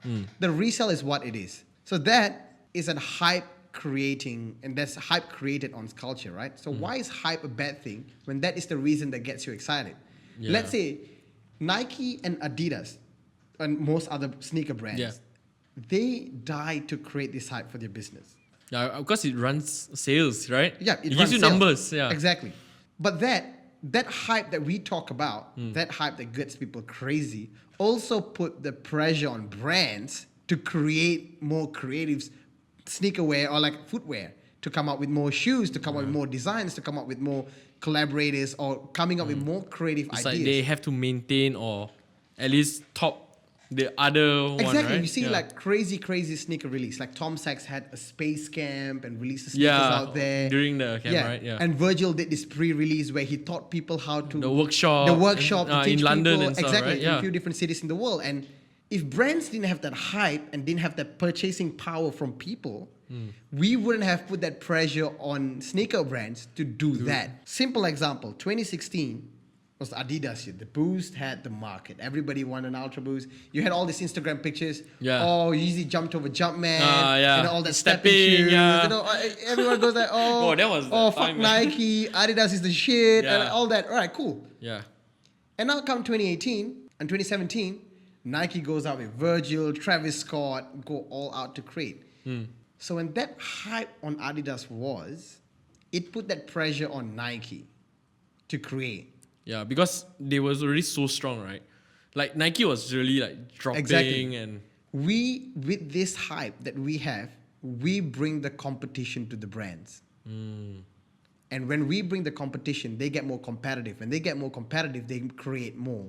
The resale is what it is. So that is a hype creating, and that's hype created on culture, right? So why is hype a bad thing when that is the reason that gets you excited? Yeah. Let's say Nike and Adidas and most other sneaker brands, Yeah. they die to create this hype for their business. Yeah, of course it runs sales, right? Yeah, it gives runs you sales. numbers. Yeah. Exactly. But that hype that we talk about, that hype that gets people crazy, also put the pressure on brands to create more creative sneaker wear or like footwear, to come up with more shoes, to come up with more designs, to come up with more collaborators, or coming up with more creative It's ideas. like they have to maintain or at least top the other one, Exactly. right? You see Yeah. like crazy sneaker release. Like Tom Sachs had a space camp and released the sneakers Yeah, out there. during the camp, right? Yeah. And Virgil did this pre-release where he taught people how to The workshop to teach in London people, and stuff, exactly, right? in a Yeah. few different cities in the world. And if brands didn't have that hype and didn't have that purchasing power from people, we wouldn't have put that pressure on sneaker brands to do that. Simple example, 2016 was Adidas year. The Boost had the market. Everybody wanted an Ultra Boost. You had all these Instagram pictures. Yeah. Oh, Yeezy jumped over Jumpman. Yeah. You know, all that Stepping, stepping shoes. yeah. You know, everyone goes like, oh, Oh, that was the fuck time, man. Nike. Adidas is the shit. And Yeah. all that. All right, cool. Yeah. And now come 2018 and 2017, Nike goes out with Virgil, Travis Scott, go all out to create. So when that hype on Adidas was, it put that pressure on Nike to create. Yeah, because they was already so strong, right? Like Nike was really like dropping Exactly. and We, with this hype that we have, we bring the competition to the brands. And when we bring the competition, they get more competitive. When they get more competitive, they create more.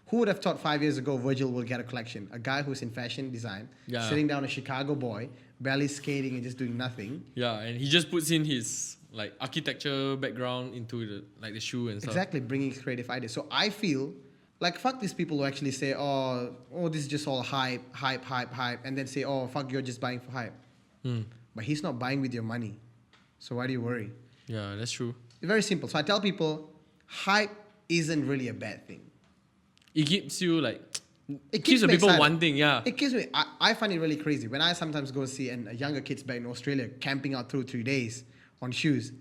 Who would have thought 5 years ago Virgil will get a collection? A guy who's in fashion design, Yeah. sitting down a Chicago boy, barely skating and just doing nothing. yeah, and he just puts in his like architecture background into the shoe and stuff. Exactly, bringing creative ideas. So I feel like fuck these people who actually say, oh, this is just all hype, and then say, oh, fuck, you're just buying for hype. But he's not buying with your money. So why do you worry? Yeah, that's true. It's very simple. So I tell people, hype isn't really a bad thing. It keeps you like It keeps the me people excited. wanting, yeah. It keeps me. I find it really crazy when I sometimes go see younger kids back in Australia camping out through 3 days on shoes.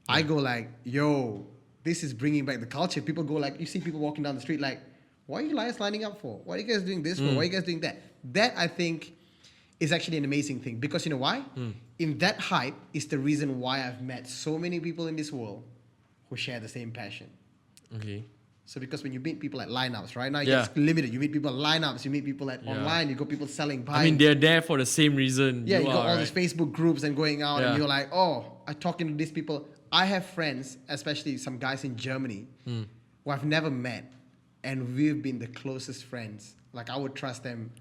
I go like, yo, this is bringing back the culture. People go like, you see people walking down the street like, what are you guys lining up for? What are you guys doing this for? Why are you guys doing that? That I think is actually an amazing thing because you know why? In that hype is the reason why I've met so many people in this world who share the same passion. Okay. So because when you meet people at lineups, right now Yeah. it's limited. You meet people at lineups, you meet people at online, you got people selling, buying. I mean, they're there for the same reason. yeah, you got all are, these right? Facebook groups and going out, Yeah. and you're like, oh, I'm talking to these people. I have friends, especially some guys in Germany, who I've never met, and we've been the closest friends. Like I would trust them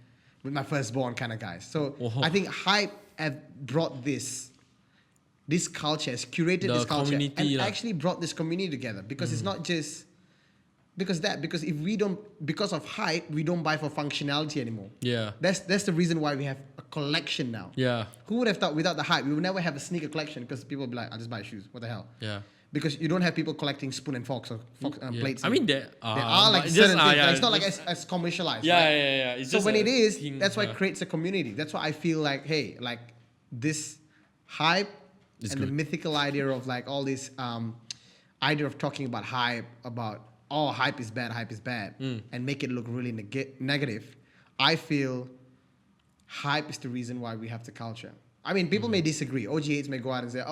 with my firstborn kind of guys. So Oh. I think hype have brought this culture, has curated The this culture, community and lah. actually brought this community together because it's not just. Because if we don't, because of hype, we don't buy for functionality anymore. Yeah. That's the reason why we have a collection now. Yeah. Who would have thought without the hype, we would never have a sneaker collection because people would be like, I'll just buy shoes. What the hell? Yeah. Because you don't have people collecting spoon and forks or Yeah. plates. I mean, there are like but certain just, things. yeah, but it's not like just- as commercialized. Yeah, right? yeah. It's So just when a it is, thing, that's why yeah. it creates a community. That's why I feel like, hey, like this hype It's and the good. mythical idea of like all this idea of talking about hype, about hype is bad, and make it look really negative. I feel hype is the reason why we have the culture. I mean, people may disagree. OG8s may go out and say,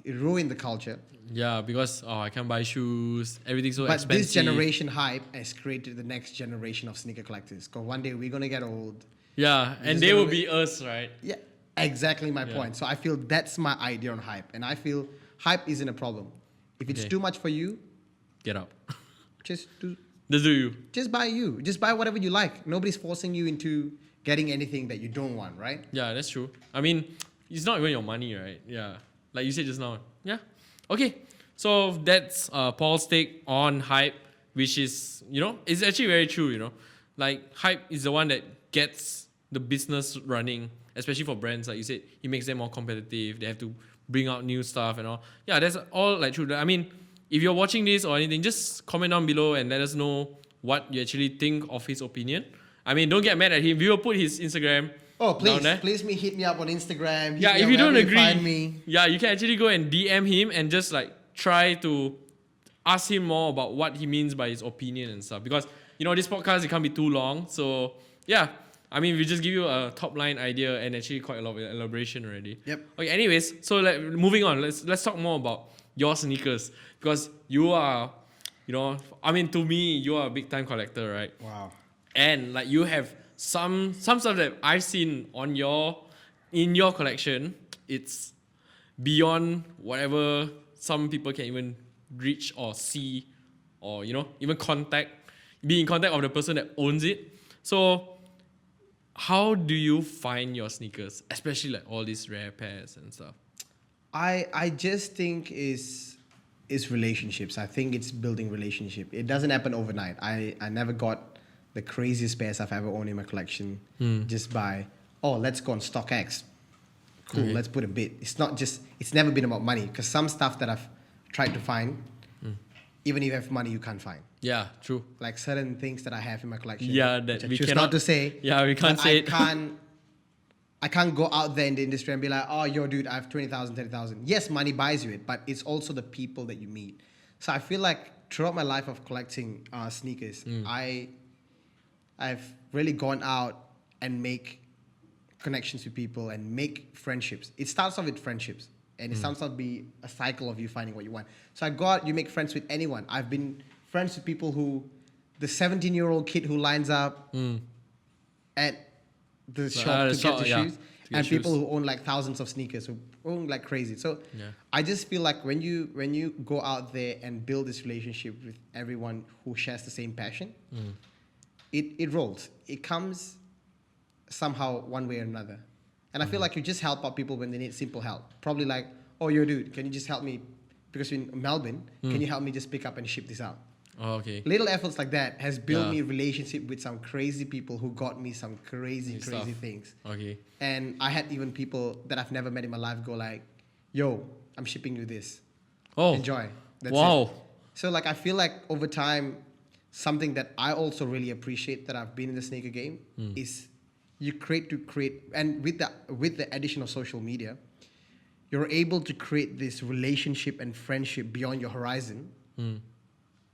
it ruined the culture. Yeah, because I can't buy shoes. Everything's so But expensive. this generation hype has created the next generation of sneaker collectors. Because one day we're going to get old. Yeah, and is they gonna will be- be us, right? Yeah, exactly my Yeah. point. So I feel that's my idea on hype. And I feel hype isn't a problem. If it's Okay. too much for you, Get up. just Just do you. just buy you. Just buy whatever you like. Nobody's forcing you into getting anything that you don't want, right? Yeah, that's true. I mean, it's not even your money, right? Yeah, like you said just now. Yeah. Okay. So that's Paul's take on hype, which is, it's actually very true. Like hype is the one that gets the business running, especially for brands. Like you said, it makes them more competitive. They have to bring out new stuff and all. Yeah, that's all like true. I mean, if you're watching this or anything, just comment down below and let us know what you actually think of his opinion. I mean, don't get mad at him. We will put his Instagram. Oh, please, down there. please hit me up on Instagram. Yeah, if you don't agree, find me. Yeah, you can actually go and DM him and just like try to ask him more about what he means by his opinion and stuff. Because this podcast, it can't be too long. So yeah, I mean, we just give you a top line idea and actually quite a lot of elaboration already. Yep. Okay. Anyways, so moving on. Let's talk more about your sneakers, because you are, I mean, to me, you are a big time collector, right? Wow. And like you have some stuff that I've seen in your collection. It's beyond whatever some people can even reach or see, or even be in contact of the person that owns it. So how do you find your sneakers, especially like all these rare pairs and stuff? I just think is relationships. I think it's building relationship. It doesn't happen overnight. I never got the craziest pairs I've ever owned in my collection just by, let's go on StockX. Cool, let's put a bid. It's never been about money, because some stuff that I've tried to find, even if you have money, you can't find. Yeah, true. Like certain things that I have in my collection. Yeah, that which I we choose cannot not to say. Yeah, we can't say it. I can't go out there in the industry and be like, oh, yo, dude, I have 20,000, 30,000. Yes, money buys you it, but it's also the people that you meet. So I feel like throughout my life of collecting sneakers, I've really gone out and make connections with people and make friendships. It starts off with friendships, and it starts off to be a cycle of you finding what you want. So I go out, you make friends with anyone. I've been friends with people the 17-year-old kid who lines up at the shop to get the shoes, and people who own like thousands of sneakers, who own like crazy. So I just feel like when you go out there and build this relationship with everyone who shares the same passion, it rolls. It comes somehow one way or another. And I feel like you just help out people when they need simple help. Probably like, oh, yo, dude, can you just help me? Because you're in Melbourne, can you help me just pick up and ship this out? Oh, okay. Little efforts like that has built me a relationship with some crazy people who got me some crazy things. Okay. And I had even people that I've never met in my life go like, yo, I'm shipping you this. Oh. Enjoy. That's wow. it. So like I feel like over time, something that I also really appreciate that I've been in the sneaker game is you create, and with the addition of social media, you're able to create this relationship and friendship beyond your horizon,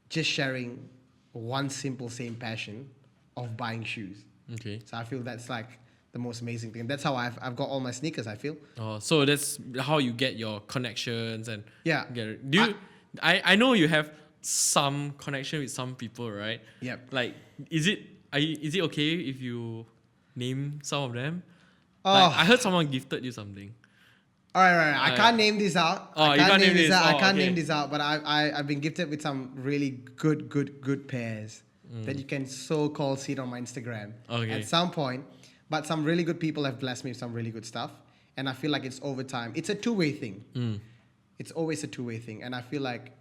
just sharing one simple same passion of buying shoes. Okay. So I feel that's like the most amazing thing. That's how I've got all my sneakers, I feel. Oh, so that's how you get your connections and yeah. I know you have some connection with some people, right? Yep. Like, is it okay if you name some of them? Oh. Like, I heard someone gifted you something. All right. I can't name this out. Oh, you can't name this out. I can't name this out, but I've been gifted with some really good pairs that you can so-called see it on my Instagram at some point. But some really good people have blessed me with some really good stuff, and I feel like it's over time. It's a two-way thing. It's always a two-way thing, and I feel like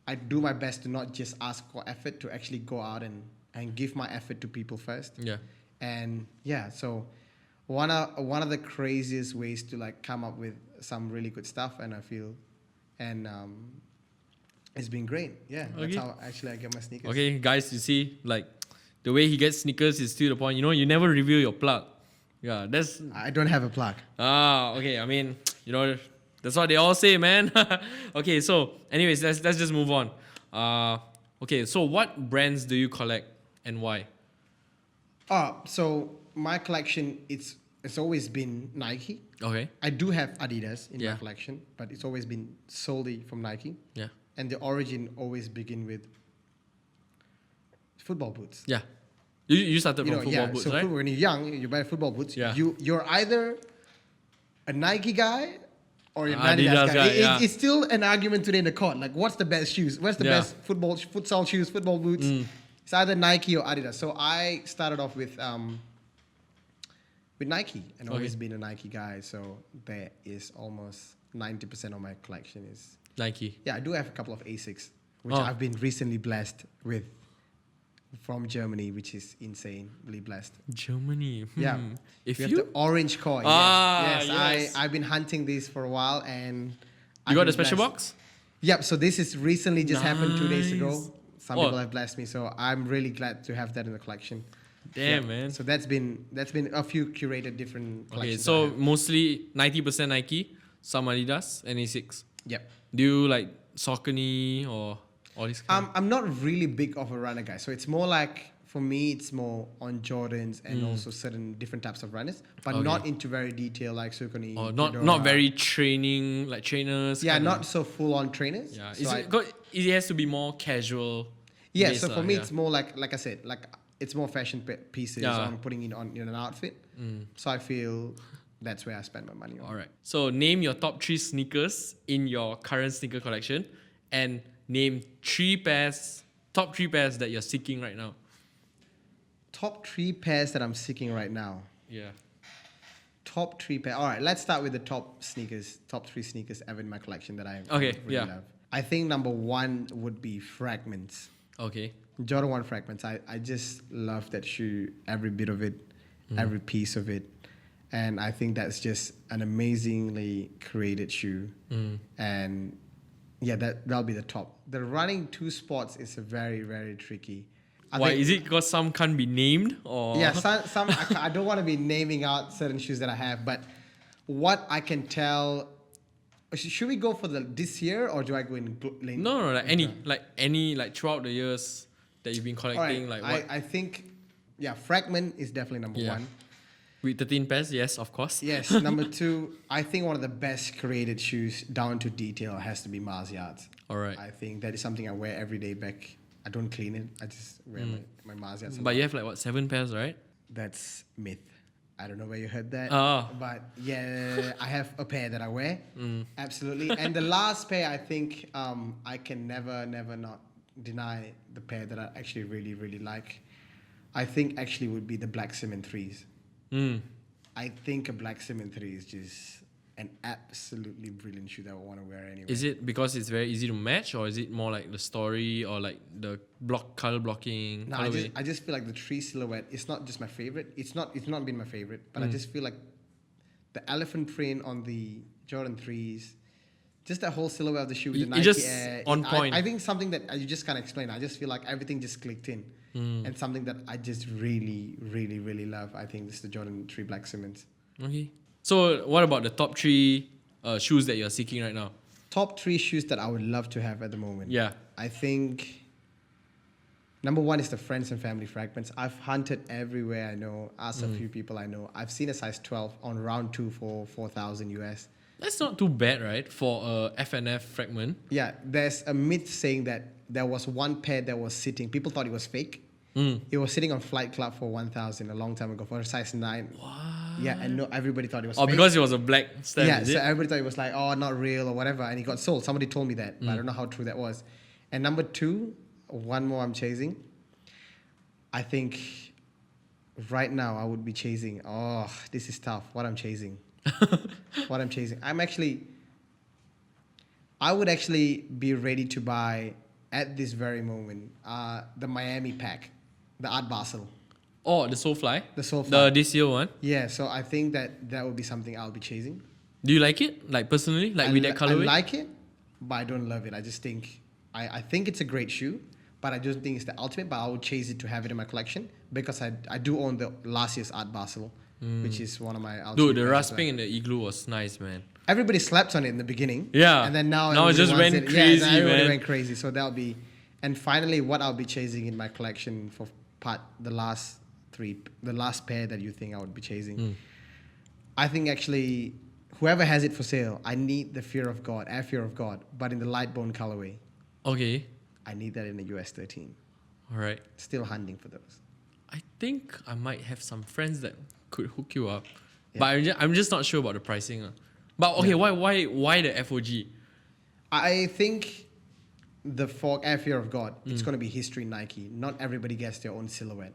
I do my best to not just ask for effort, to actually go out and give my effort to people first. Yeah. And yeah, so one of the craziest ways to like come up with some really good stuff, and I feel, and it's been great. Yeah, that's how actually I get my sneakers. Okay, guys, you see, like the way he gets sneakers is to the point. You never reveal your plug. Yeah, I don't have a plug. Okay. I mean, that's what they all say, man. Okay, so anyways, let's just move on. Okay, so what brands do you collect and why? So my collection, it's always been Nike. Okay. I do have Adidas in my collection, but it's always been solely from Nike. Yeah. And the origin always begin with football boots. Yeah. You started from football boots, right? So when you're young, you buy football boots. Yeah. You're either a Nike guy or you're an Adidas guy. It's still an argument today in the court. Like, what's the best shoes? What's the best futsal shoes, football boots? It's either Nike or Adidas. So I started off with with Nike and always been a Nike guy. So there is almost 90% of my collection is Nike. Yeah, I do have a couple of Asics, which I've been recently blessed with from Germany, which is insanely blessed. Germany. Yeah. If we you have the orange core. Yes. I've been hunting these for a while, and you got a special box? Yep. So this is recently just happened 2 days ago. Nice. Some people have blessed me, so I'm really glad to have that in the collection. Damn, man. So that's been a few curated different collections. Okay, so mostly 90% Nike, some Adidas, and A6. Yep. Do you like Saucony or all these kind? I'm not really big of a runner guy, so it's more like, for me, it's more on Jordans and also certain different types of runners, but not into very detail like Saucony. Or not very training, like trainers. Yeah, not so full on trainers. Yeah, so it has to be more casual. Yeah, based, so for me, it's more like I said, like it's more fashion pieces on putting it on in an outfit. So I feel that's where I spend my money on. All right. So name your top 3 sneakers in your current sneaker collection, and name top 3 pairs that you're seeking right now. Top 3 pairs that I'm seeking right now. Yeah. Top 3 pairs. All right, let's start with the top 3 sneakers ever in my collection that I really love. I think number 1 would be Fragments. Okay. Jordan 1 Fragments. I just love that shoe, every bit of it, every piece of it. And I think that's just an amazingly created shoe. And yeah, that'll be the top. The running 2 spots is a very, very tricky. Why? Is it because some can't be named? Or Yeah, some I don't want to be naming out certain shoes that I have, but what I can tell. Should we go for this year, or do I go in lane? No, like throughout the years that you've been collecting, right. like what? I think, Fragment is definitely number 1. With 13 pairs, yes, of course. Yes, number 2, I think one of the best created shoes down to detail has to be Mars Yards. All right. I think that is something I wear every day back. I don't clean it. I just wear my Mars Yards. But you have like 7 pairs, right? That's myth. I don't know where you heard that. Oh. But yeah, I have a pair that I wear. Absolutely. And the last pair, I think I can never not deny the pair that I actually really, really like. I think actually would be the Black Cement 3s. I think a Black Cement 3 is just an absolutely brilliant shoe that I want to wear anyway. Is it because it's very easy to match, or is it more like the story, or like the color blocking? No, I just feel like the 3 silhouette, it's not just my favorite. It's not been my favorite, but I just feel like the elephant print on the Jordan 3s, just that whole silhouette of the shoe with the Nike just Air. on point. I think something that you just can't explain. I just feel like everything just clicked in. And something that I just really, really, really love. I think this is the Jordan 3 Black Cements. Okay. So what about the top 3 shoes that you're seeking right now? Top 3 shoes that I would love to have at the moment. Yeah. I think number 1 is the Friends and Family Fragments. I've hunted everywhere I know, asked a few people I know. I've seen a size 12 on round 2 for 4,000 US. That's not too bad, right? For a FNF fragment. Yeah, there's a myth saying that there was one pair that was sitting. People thought it was fake. It was sitting on Flight Club for 1,000 a long time ago for a size 9. What? Yeah, and everybody thought it was fake. Because it was a black stamp, Yeah, is so it? everybody thought it was like, not real or whatever. And it got sold. Somebody told me that, but I don't know how true that was. And number 2, one more I'm chasing. I think right now I would be chasing. Oh, this is tough. What I'm chasing. I would actually be ready to buy at this very moment the Miami pack, the Art Basel. Oh, the Soulfly? The Soulfly. The this year one? Yeah, so I think that would be something I'll be chasing. Do you like it? Like personally? Like with that colorway? I like it, but I don't love it. I just think, I think it's a great shoe, but I don't think it's the ultimate, but I would chase it to have it in my collection because I do own the last year's Art Basel, which is one of my ultimate. Dude, the rasping in the igloo was nice, man. Everybody slept on it in the beginning. Yeah. And then now it just went crazy, everybody man. went crazy. So that'll be, and finally what I'll be chasing in my collection for the last pair that you think I would be chasing. I think actually whoever has it for sale, I need the Air Fear of God, but in the light bone colorway. Okay. I need that in the US 13. All right. Still hunting for those. I think I might have some friends that could hook you up. Yeah. But I'm just not sure about the pricing. But okay, why the FOG? I think the Air Fear of God, it's going to be history Nike. Not everybody gets their own silhouette.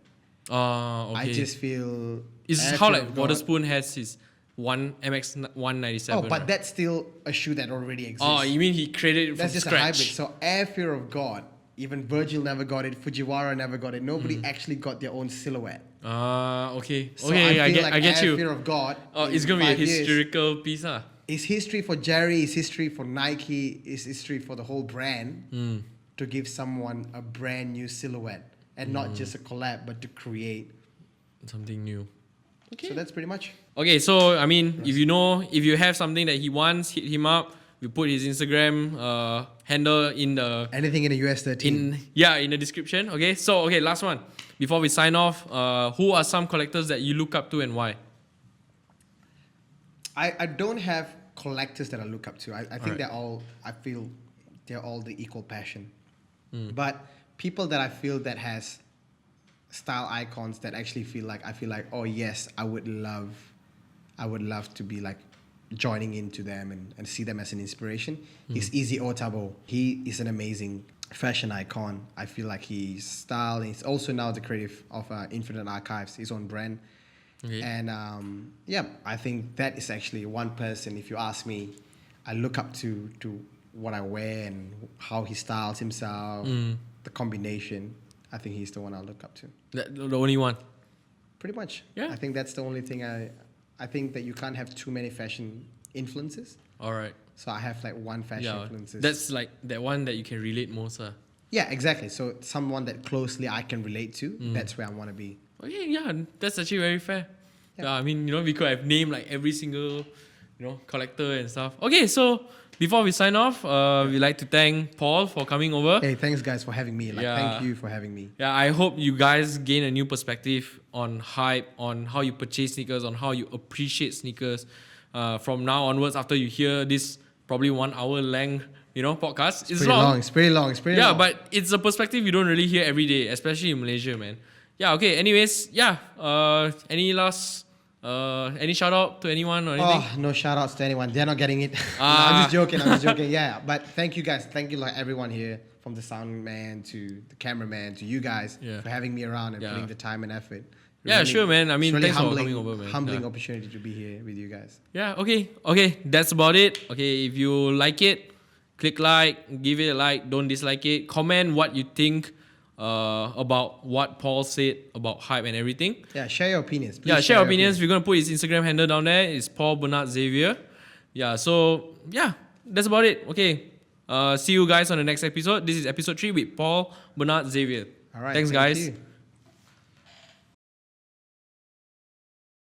Okay. I just feel It's Air how Fear like of God- Waterspoon has his one MX 197. Oh, but right? that's still a shoe that already exists. Oh, you mean he created it That's from just scratch? a hybrid. So Air Fear of God, even Virgil never got it, Fujiwara never got it. Nobody actually got their own silhouette. Okay. So Okay, I feel I get Air you. Fear of God. Oh, in it's gonna be a 5 years, historical piece, It's history for Jerry, it's history for Nike, it's history for the whole brand to give someone a brand new silhouette and not just a collab, but to create. Something new. So that's pretty much. Okay, so I mean, if you have something that he wants, hit him up. We put his Instagram handle in the Anything in the US 13. in the description. Okay, so last one before we sign off. Who are some collectors that you look up to and why? I don't have collectors that I look up to. I think Alright. I feel they're all the equal passion. But people that I feel that has style icons that actually I feel like, oh yes, I would love to be like joining into them and see them as an inspiration. Is Easy Otabo. He is an amazing fashion icon. I feel like his style, he's also now the creative of Infinite Archives, his own brand. Okay. And I think that is actually one person, if you ask me, I look up to what I wear and how he styles himself, the combination. I think he's the one I look up to. The only one. Pretty much. Yeah. I think that's the only thing I think that you can't have too many fashion influences. All right. So I have like one fashion influences. That's like that one that you can relate most. Yeah, exactly. So someone that closely I can relate to, that's where I want to be. Okay, yeah, that's actually very fair. Yeah. Yeah, I mean, we could have named like every single, collector and stuff. Okay, so before we sign off, we'd like to thank Paul for coming over. Hey, thanks guys for having me. Yeah. Thank you for having me. Yeah, I hope you guys gain a new perspective on hype, on how you purchase sneakers, on how you appreciate sneakers. From now onwards, after you hear this probably 1 hour length, podcast, It's pretty long. Yeah, but it's a perspective you don't really hear every day, especially in Malaysia, man. Yeah, okay. Anyways, yeah. Any last, any shout out to anyone or anything? Oh, no shout outs to anyone. They're not getting it. No, I'm just joking. Yeah, but thank you guys. Thank you like everyone here, from the sound man to the cameraman to you guys for having me around and putting the time and effort. Yeah, sure, man. I mean, it's really thanks for coming over, man. Humbling opportunity to be here with you guys. Yeah, okay. That's about it. Okay, if you like it, click like, give it a like, don't dislike it. Comment what you think about what Paul said about hype and everything. Yeah, share your opinions. Please Yeah, share your opinions. We're going to put his Instagram handle down there. It's Paul Bernard Xavier. Yeah, so, yeah, that's about it. Okay, see you guys on the next episode. This is episode 3 with Paul Bernard Xavier. All right. Thanks, thank guys. you.